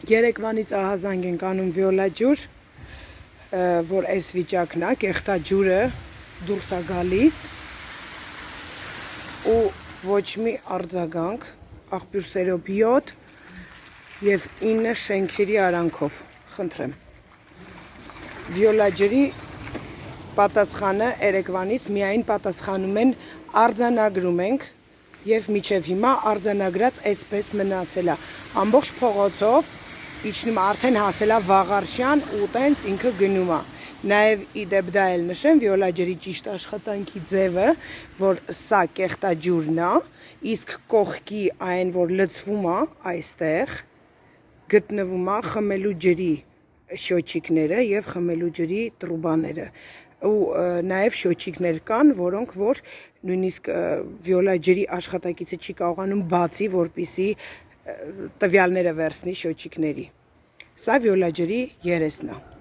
Երեկվանից ահազանգ ենք անում վիոլա ջուր, որ այս վիճակն է, կեղտա ջուրը դուրս է գալիս ու ոչ մի արձագանք, աղբյուր սերով 7 և 9 շենքերի արանքով, խնդրեմ։ Վիոլա ջրի պատասխանը երեկվանից միայն պատասխանում են արձանագրում ենք և միջև հիմա արձանագրած այսպես մնացել է, ամբողջ փողոցով իջնում արդեն հասել է Վաղարշյան ու տենց ինքը գնում է։ Նաև իդեպ դա էլ նշեմ վիոլա ջրի ճիշտ աշխատանքի ձևը, որ սա կեղտա ջուրն է, իսկ կողքի այն, որ լցվում է այստեղ, գտնվում է խմելու ջրի շյոչիկները և խմելու ջրի տրուբաները ու նաև շյոչիկներ կան, որոնք որ նույնիսկ վիոլա ջրի աշխատակիցը չի կարողանում բացի, որպեսզի տվյալները վերցնի շյոչիկների։ Սա վիոլա ջրի երեսն է։